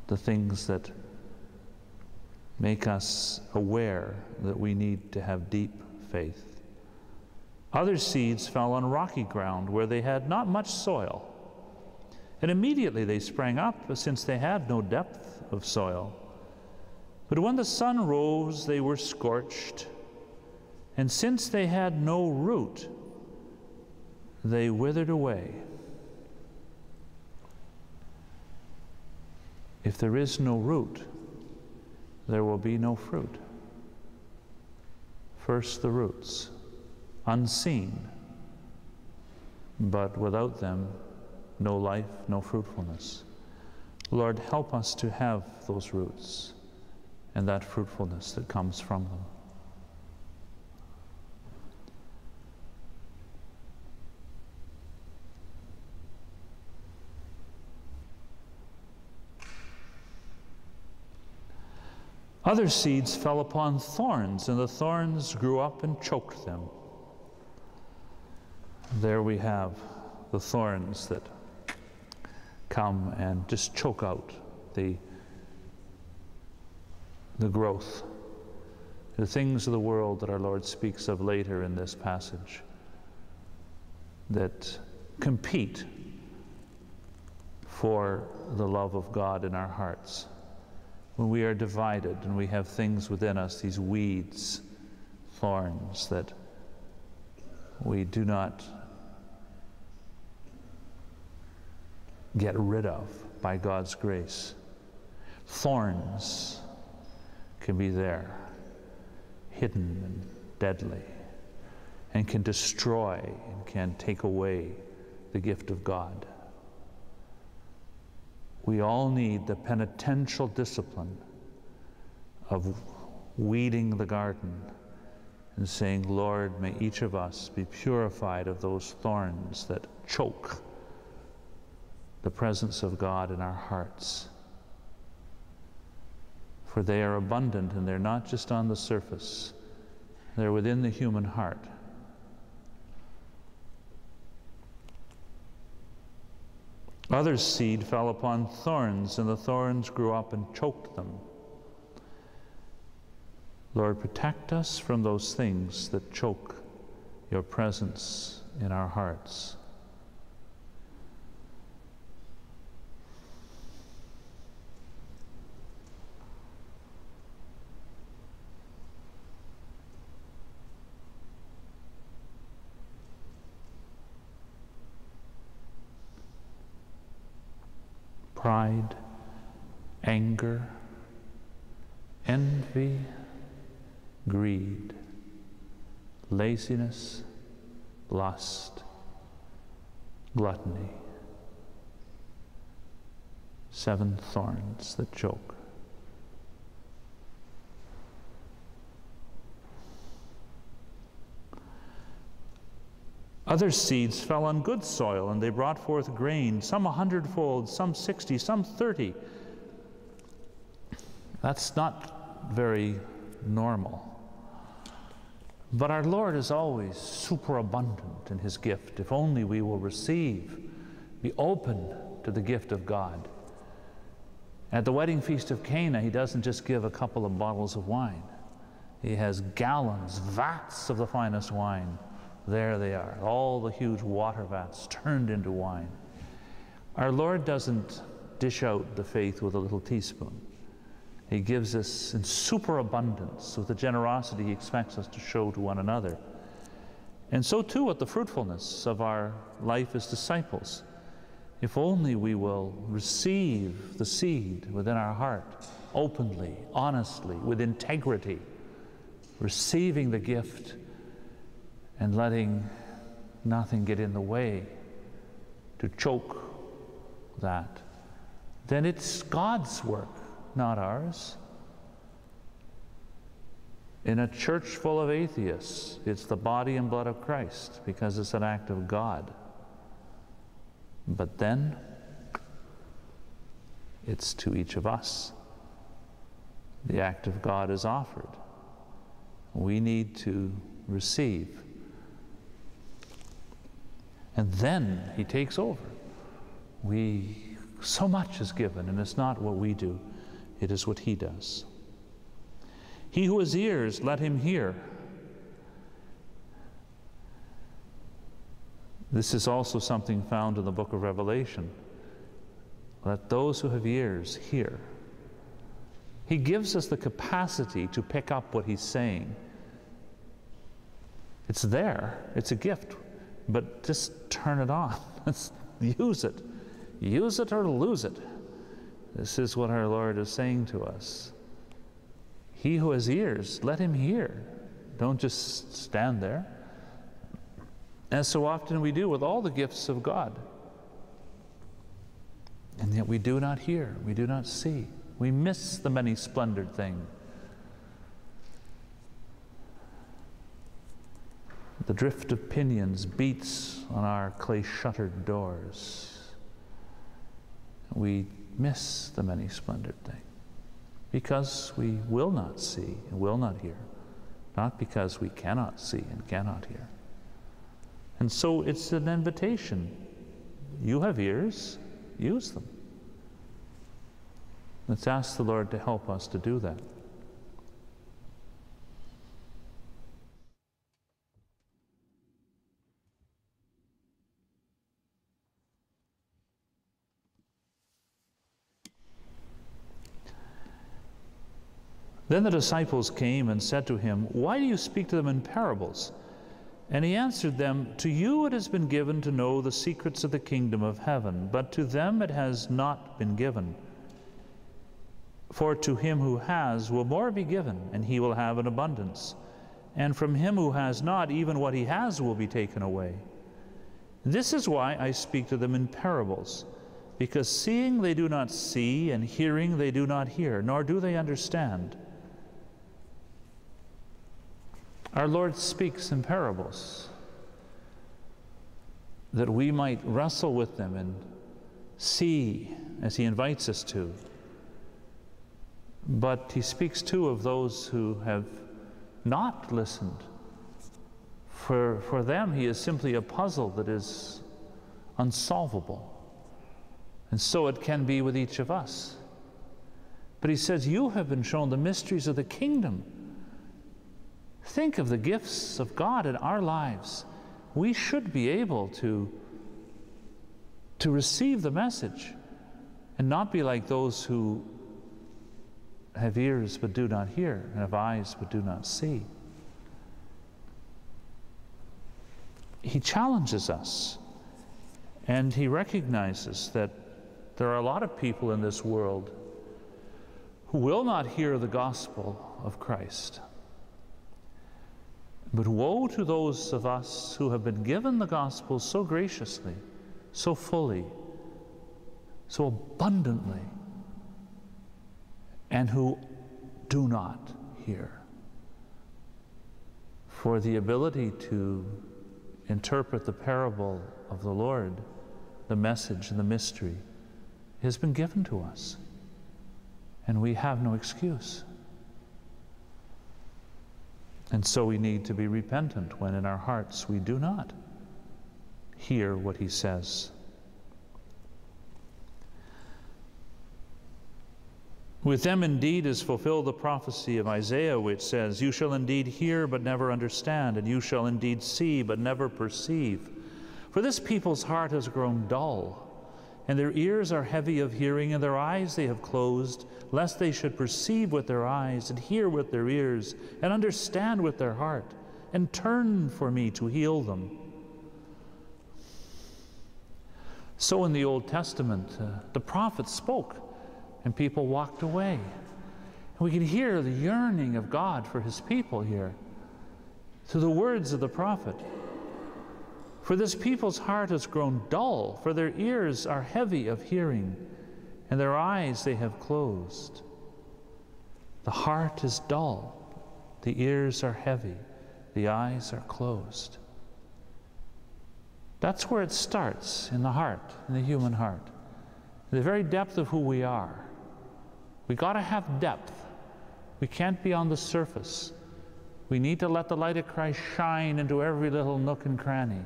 the things that make us aware that we need to have deep faith. Other seeds fell on rocky ground where they had not much soil, and immediately they sprang up, since they had no depth of soil. But when the sun rose, they were scorched, and since they had no root, they withered away. If there is no root, there will be no fruit. First the roots, unseen, but without them, no life, no fruitfulness. Lord, help us to have those roots and that fruitfulness that comes from them. Other seeds fell upon thorns, and the thorns grew up and choked them. There we have the thorns that come and just choke out the growth, the things of the world that our Lord speaks of later in this passage, that compete for the love of God in our hearts. When we are divided and we have things within us, these weeds, thorns that we do not get rid of by God's grace. Thorns can be there, hidden and deadly, and can destroy and can take away the gift of God. We all need the penitential discipline of weeding the garden and saying, Lord, may each of us be purified of those thorns that choke the presence of God in our hearts. For they are abundant, and they're not just on the surface. They're within the human heart. Other seed fell upon thorns, and the thorns grew up and choked them. Lord, protect us from those things that choke your presence in our hearts. Pride, anger, envy, greed, laziness, lust, gluttony. 7 thorns that choke. Other seeds fell on good soil, and they brought forth grain, some 100-fold, some 60, some 30. That's not very normal. But our Lord is always superabundant in his gift. If only we will receive, be open to the gift of God. At the wedding feast of Cana, he doesn't just give a couple of bottles of wine. He has gallons, vats of the finest wine. There they are, all the huge water vats turned into wine. Our Lord doesn't dish out the faith with a little teaspoon. He gives us in superabundance with the generosity he expects us to show to one another. And so too with the fruitfulness of our life as disciples. If only we will receive the seed within our heart, openly, honestly, with integrity, receiving the gift and letting nothing get in the way to choke that, then it's God's work, not ours. In a church full of atheists, it's the body and blood of Christ because it's an act of God. But then, it's to each of us. The act of God is offered. We need to receive. And then he takes over. We So much is given, and it's not what we do, it is what he does. He who has ears, let him hear. This is also something found in the book of Revelation. Let those who have ears hear. He gives us the capacity to pick up what he's saying. It's there, it's a gift, but just turn it on. Use it. Use it or lose it. This is what our Lord is saying to us. He who has ears, let him hear. Don't just stand there. As so often we do with all the gifts of God. And yet we do not hear, we do not see. We miss the many-splendored thing. The drift of pinions beats on our clay-shuttered doors. We miss the many-splendored thing because we will not see and will not hear, not because we cannot see and cannot hear. And so it's an invitation. You have ears, use them. Let's ask the Lord to help us to do that. Then the disciples came and said to him, "Why do you speak to them in parables?" And he answered them, "To you it has been given to know the secrets of the kingdom of heaven, but to them it has not been given. For to him who has will more be given, and he will have an abundance. And from him who has not, even what he has will be taken away. This is why I speak to them in parables, because seeing they do not see, and hearing they do not hear, nor do they understand." Our Lord speaks in parables that we might wrestle with them and see as he invites us to. But he speaks too of those who have not listened. For them, he is simply a puzzle that is unsolvable. And so it can be with each of us. But he says, you have been shown the mysteries of the kingdom. Think of the gifts of God in our lives. We should be able to receive the message and not be like those who have ears but do not hear, and have eyes but do not see. He challenges us, and he recognizes that there are a lot of people in this world who will not hear the gospel of Christ. But woe to those of us who have been given the gospel so graciously, so fully, so abundantly, and who do not hear. For the ability to interpret the parable of the Lord, the message and the mystery, has been given to us, and we have no excuse. And so we need to be repentant when in our hearts we do not hear what he says. With them indeed is fulfilled the prophecy of Isaiah, which says, "You shall indeed hear but never understand, and you shall indeed see but never perceive. For this people's heart has grown dull, and their ears are heavy of hearing, and their eyes they have closed, lest they should perceive with their eyes, and hear with their ears, and understand with their heart, and turn for me to heal them." So in the Old Testament, the prophets spoke, and people walked away. And we can hear the yearning of God for his people here through the words of the prophet. For this people's heart has grown dull, for their ears are heavy of hearing, and their eyes they have closed. The heart is dull, the ears are heavy, the eyes are closed. That's where it starts, in the heart, in the human heart, in the very depth of who we are. We got to have depth. We can't be on the surface. We need to let the light of Christ shine into every little nook and cranny.